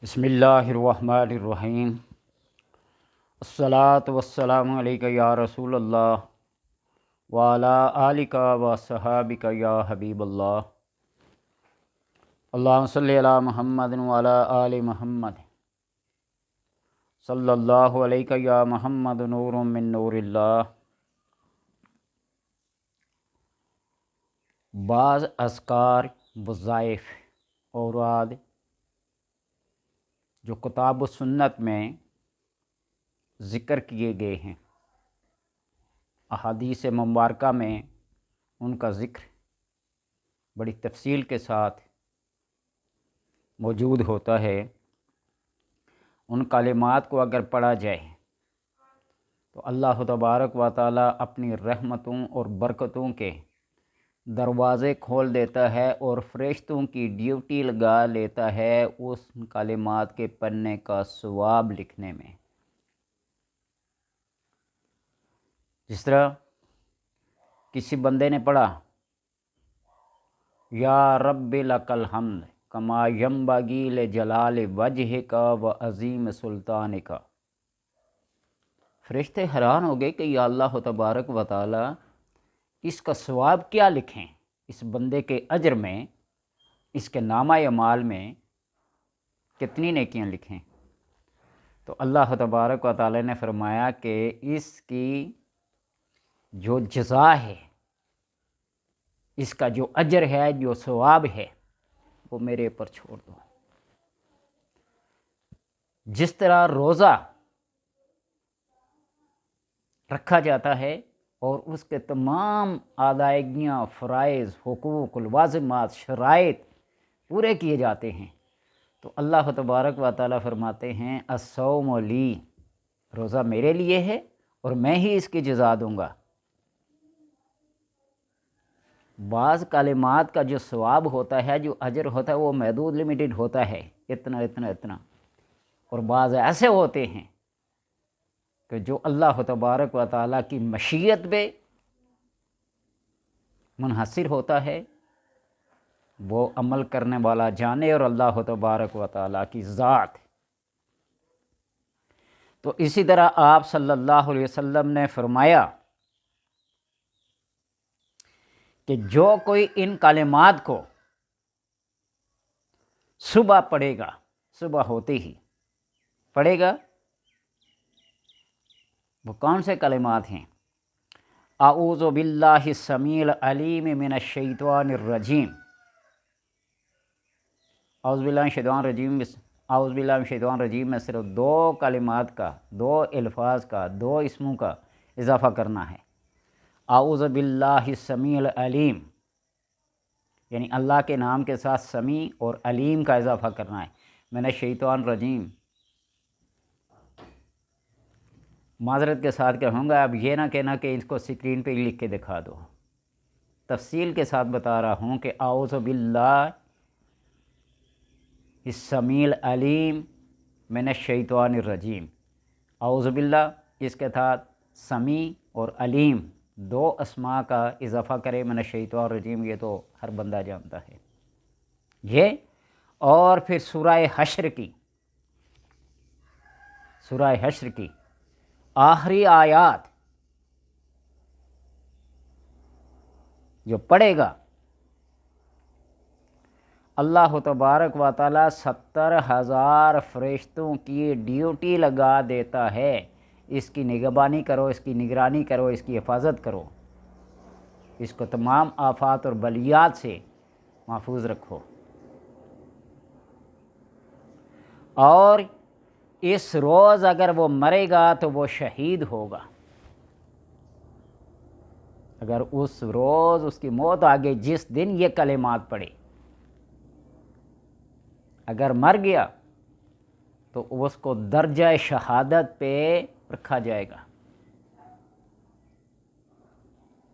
بسم اللہ الرحمن الرحیم۔ الصلاۃ والسلام علیک یا رسول اللہ وعلی آلک و صحابک یا حبیب اللہ۔ اللہم صلی علی محمد وعلی آل محمد صلی اللہ علیہ یا محمد نور من نور اللہ۔ بعض اذکار، وظائف، اوراد جو کتاب و سنت میں ذکر کیے گئے ہیں، احادیث مبارکہ میں ان کا ذکر بڑی تفصیل کے ساتھ موجود ہوتا ہے۔ ان کلمات کو اگر پڑھا جائے تو اللہ تبارک و تعالیٰ اپنی رحمتوں اور برکتوں کے دروازے کھول دیتا ہے اور فرشتوں کی ڈیوٹی لگا لیتا ہے اس کلمات کے پڑھنے کا ثواب لکھنے میں۔ جس طرح کسی بندے نے پڑھا یا رب لک الحمد کما ینبغی لجلال وجہک و عظیم سلطانک، فرشتے حیران ہو گئے کہ یا اللہ تبارک و تعالی اس کا ثواب کیا لکھیں، اس بندے کے اجر میں، اس کے نامہ اعمال میں کتنی نیکیاں لکھیں۔ تو اللہ تبارک و تعالی نے فرمایا کہ اس کی جو جزا ہے، اس کا جو اجر ہے، جو ثواب ہے، وہ میرے اوپر چھوڑ دو۔ جس طرح روزہ رکھا جاتا ہے اور اس کے تمام ادائیگیاں، فرائض، حقوق، الواجبات، شرائط پورے کیے جاتے ہیں، تو اللہ تبارک و تعالیٰ فرماتے ہیں الصوم لی، روزہ میرے لیے ہے اور میں ہی اس کی جزا دوں گا۔ بعض کلمات کا جو ثواب ہوتا ہے، جو اجر ہوتا ہے، وہ محدود لمیٹڈ ہوتا ہے، اتنا اتنا اتنا، اور بعض ایسے ہوتے ہیں کہ جو اللہ تبارک و تعالیٰ کی مشیت پہ منحصر ہوتا ہے، وہ عمل کرنے والا جانے، اور اللہ تبارک و تعالیٰ کی ذات۔ تو اسی طرح آپ صلی اللہ علیہ وسلم نے فرمایا کہ جو کوئی ان کلمات کو صبح پڑھے گا، صبح ہوتے ہی پڑھے گا، وہ کون سے کلمات ہیں؟ اعوذ باللہ السمیع العلیم من الشیطان الرجیم، اعوذ باللہ من الشیطان الرجیم، اعوذ باللہ من الشیطان الرجیم میں صرف دو کلمات کا، دو الفاظ کا، دو اسموں کا اضافہ کرنا ہے۔ اعوذ باللہ السمیع العلیم، یعنی اللہ کے نام کے ساتھ سمیع اور علیم کا اضافہ کرنا ہے۔ من الشیطان الرجیم، معذرت کے ساتھ کہوں گا، اب یہ نہ کہنا کہ اس کو اسکرین پہ لکھ کے دکھا دو، تفصیل کے ساتھ بتا رہا ہوں کہ اعوذ باللہ السمیع العلیم من الشیطان الرجیم، اعوذ باللہ، اس کے ساتھ سمیع اور علیم دو اسماء کا اضافہ کرے، من الشیطان الرجیم، یہ تو ہر بندہ جانتا ہے یہ۔ اور پھر سورہ حشر کی، سورہ حشر کی آخری آیات جو پڑھے گا، اللہ تبارک و تعالیٰ 70,000 فرشتوں کی ڈیوٹی لگا دیتا ہے، اس کی نگہبانی کرو، اس کی نگرانی کرو، اس کی حفاظت کرو، اس کو تمام آفات اور بلیات سے محفوظ رکھو۔ اور اس روز اگر وہ مرے گا تو وہ شہید ہوگا۔ اگر اس روز اس کی موت آگے، جس دن یہ کلمات پڑھے، اگر مر گیا تو اس کو درجہ شہادت پہ رکھا جائے گا،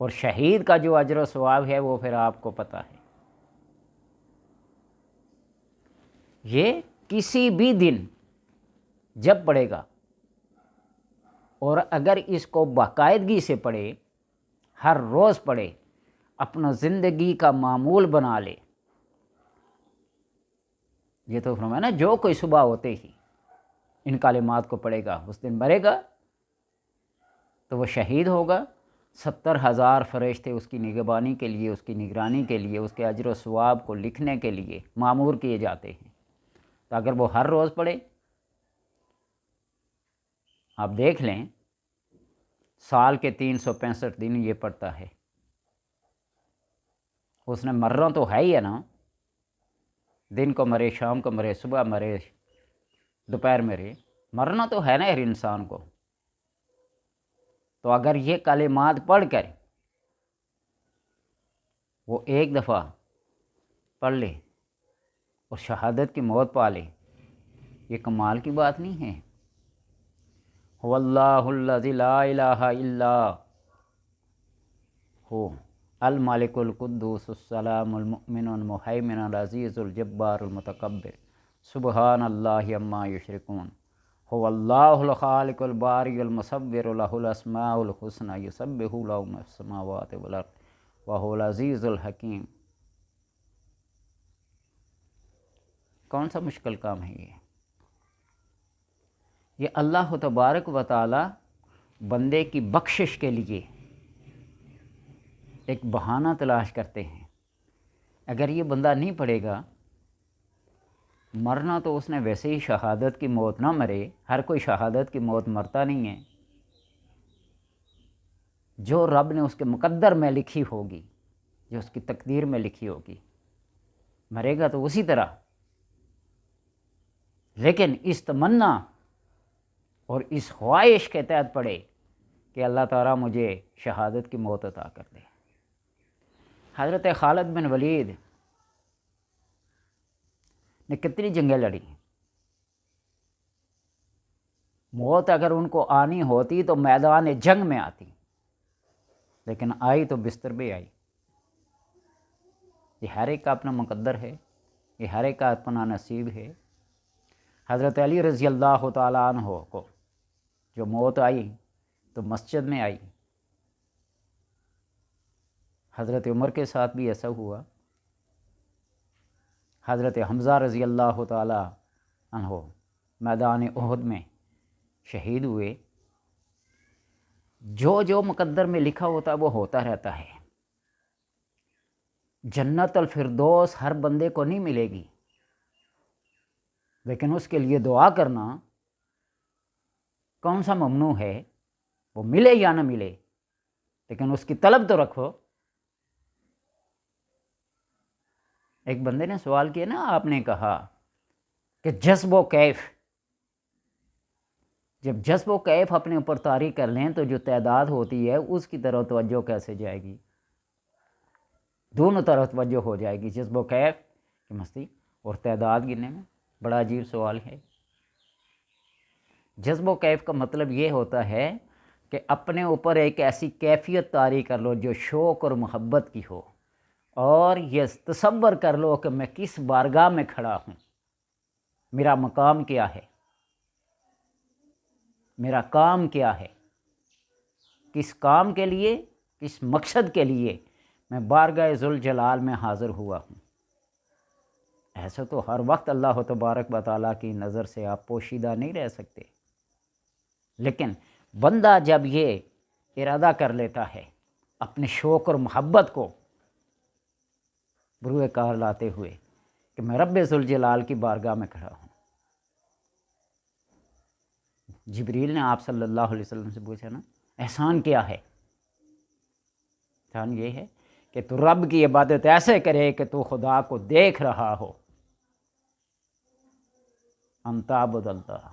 اور شہید کا جو اجر و ثواب ہے وہ پھر آپ کو پتہ ہے۔ یہ کسی بھی دن جب پڑھے گا، اور اگر اس کو باقاعدگی سے پڑھے، ہر روز پڑھے، اپنا زندگی کا معمول بنا لے، یہ تو فرمایا نا جو کوئی صبح ہوتے ہی ان کلمات کو پڑھے گا اس دن مرے گا تو وہ شہید ہوگا، 70,000 فرشتے اس کی نگہبانی کے لیے، اس کی نگرانی کے لیے، اس کے اجر و ثواب کو لکھنے کے لیے مامور کیے جاتے ہیں۔ تو اگر وہ ہر روز پڑھے، آپ دیکھ لیں سال کے 365 دن یہ پڑھتا ہے، اس نے مرنا تو ہے ہی ہے نا، دن کو مرے، شام کو مرے، صبح مرے، دوپہر مرے، مرنا تو ہے نا ہر انسان کو۔ تو اگر یہ کلمات پڑھ کر وہ ایک دفعہ پڑھ لے اور شہادت کی موت پا لے، یہ کمال کی بات نہیں ہے؟ هو اللہ الذی لا الہ الا ہو الملک القدوس السلام المؤمن المہیمن العزیز الجبار المتکبر سبحان اللہ عما یشرکون هو اللہ الخالق الباری المصور لہ الاسماء الحسنى یسبح له ما فی السماوات والارض وهو العزیز الحکیم۔ کون سا مشکل کام ہے یہ اللہ تبارک و تعالی بندے کی بخشش کے لیے ایک بہانہ تلاش کرتے ہیں۔ اگر یہ بندہ نہیں پڑھے گا، مرنا تو اس نے ویسے ہی شہادت کی موت نہ مرے، ہر کوئی شہادت کی موت مرتا نہیں ہے، جو رب نے اس کے مقدر میں لکھی ہوگی، جو اس کی تقدیر میں لکھی ہوگی، مرے گا تو اسی طرح۔ لیکن اس تمنا اور اس خواہش کے تحت پڑھے کہ اللہ تعالیٰ مجھے شہادت کی موت عطا کر دے۔ حضرت خالد بن ولید نے کتنی جنگیں لڑی، موت اگر ان کو آنی ہوتی تو میدان جنگ میں آتی، لیکن آئی تو بستر پہ آئی۔ یہ ہر ایک کا اپنا مقدر ہے، یہ ہر ایک کا اپنا نصیب ہے۔ حضرت علی رضی اللہ تعالیٰ عنہ کو جو موت آئی تو مسجد میں آئی، حضرت عمر کے ساتھ بھی ایسا ہوا، حضرت حمزہ رضی اللہ تعالیٰ عنہ میدان احد میں شہید ہوئے۔ جو مقدر میں لکھا ہوتا وہ ہوتا رہتا ہے۔ جنت الفردوس ہر بندے کو نہیں ملے گی، لیکن اس کے لیے دعا کرنا کون سا ممنوع ہے؟ وہ ملے یا نہ ملے، لیکن اس کی طلب تو رکھو۔ ایک بندے نے سوال کیا نا، آپ نے کہا کہ جذب و کیف، جب جذب و کیف اپنے اوپر طاری کر لیں تو جو تعداد ہوتی ہے اس کی طرف توجہ کیسے جائے گی؟ دونوں طرف توجہ ہو جائے گی، جذب و کیف کی مستی اور تعداد گننے میں۔ بڑا عجیب سوال ہے۔ جذب و کیف کا مطلب یہ ہوتا ہے کہ اپنے اوپر ایک ایسی کیفیت طاری کر لو جو شوق اور محبت کی ہو، اور یہ تصور کر لو کہ میں کس بارگاہ میں کھڑا ہوں، میرا مقام کیا ہے، میرا کام کیا ہے، کس کام کے لیے، کس مقصد کے لیے میں بارگاہ ذوالجلال میں حاضر ہوا ہوں۔ ایسا تو ہر وقت اللہ تبارک و تعالیٰ کی نظر سے آپ پوشیدہ نہیں رہ سکتے، لیکن بندہ جب یہ ارادہ کر لیتا ہے اپنے شوق اور محبت کو بروئے کار لاتے ہوئے کہ میں رب ذوالجلال کی بارگاہ میں کھڑا ہوں۔ جبریل نے آپ صلی اللہ علیہ وسلم سے پوچھا نا، احسان کیا ہے؟ احسان یہ ہے کہ تو رب کی عبادت ایسے کرے کہ تو خدا کو دیکھ رہا ہو، انت عبد اللہ،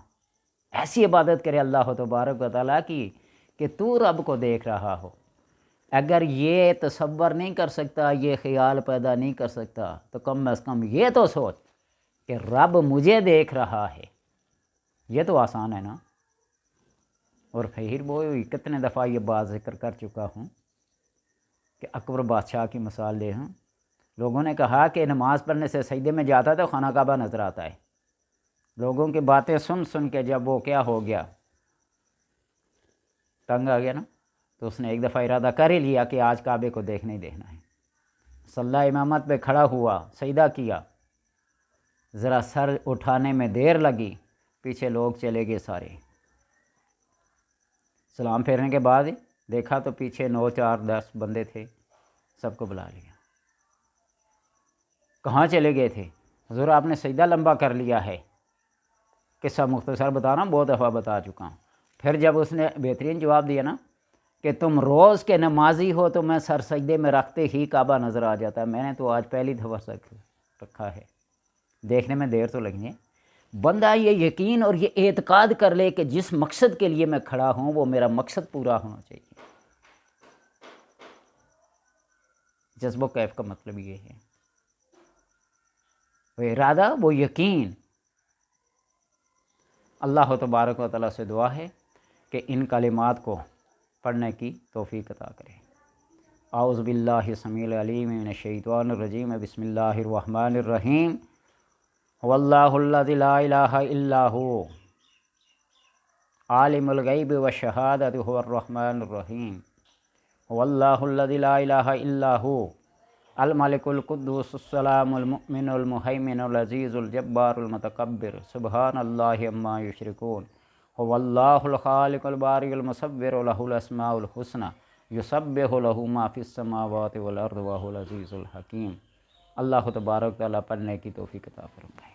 ایسی عبادت کرے اللہ تبارک و تعالیٰ کی کہ تو رب کو دیکھ رہا ہو۔ اگر یہ تصور نہیں کر سکتا، یہ خیال پیدا نہیں کر سکتا، تو کم از کم یہ تو سوچ کہ رب مجھے دیکھ رہا ہے۔ یہ تو آسان ہے نا۔ اور پھر وہ کتنے دفعہ یہ بات ذکر کر چکا ہوں کہ اکبر بادشاہ کی مثال دے ہوں، لوگوں نے کہا کہ نماز پڑھنے سے سجدے میں جاتا تو خانہ کعبہ نظر آتا ہے۔ لوگوں کی باتیں سن سن کے جب وہ کیا ہو گیا، تنگ آ گیا نا، تو اس نے ایک دفعہ ارادہ کر ہی لیا کہ آج کعبے کو دیکھنے ہی دیکھنا ہے۔ صلی امامت پہ کھڑا ہوا، سجدہ کیا، ذرا سر اٹھانے میں دیر لگی، پیچھے لوگ چلے گئے سارے۔ سلام پھیرنے کے بعد دیکھا تو پیچھے 9 4 10 بندے تھے، سب کو بلا لیا۔ کہاں چلے گئے تھے؟ حضور آپ نے سجدہ لمبا کر لیا ہے، قصہ مختصر بتا رہا ہوں، بہت دفعہ بتا چکا ہوں۔ پھر جب اس نے بہترین جواب دیا نا کہ تم روز کے نمازی ہو تو میں سر سجدے میں رکھتے ہی کعبہ نظر آ جاتا ہے، میں نے تو آج پہلی دفعہ سر رکھا ہے، دیکھنے میں دیر تو لگی ہے۔ بندہ یہ یقین اور یہ اعتقاد کر لے کہ جس مقصد کے لیے میں کھڑا ہوں وہ میرا مقصد پورا ہونا چاہیے۔ جذب و کیف کا مطلب یہ ہے، وہ ارادہ، وہ یقین۔ اللہ تبارک و تعالیٰ سے دعا ہے کہ ان کلمات کو پڑھنے کی توفیق عطا کرے۔ اعوذ باللہ السمیع العلیم من الشیطان الرجیم، بسم اللہ الرحمن الرحیم، واللہ الذی لا الہ الا ہو عالم الغیب والشہادۃ هو الرحمن الرحیم، واللہ الذی لا الہ الا ہو الملک القدوس السلام المؤمن المہیمن العزیز الجبار المتکبر، سبحان اللہ عما یشرکون، هو اللہ الخالق البارئ المصور، لہ الاسماء الحسنی، یسبح لہ ما فی السماوات والارض وہو العزیز الحکیم۔ اللہ تبارک تعالیٰ پڑھنے کی توفیق عطا فرمائے۔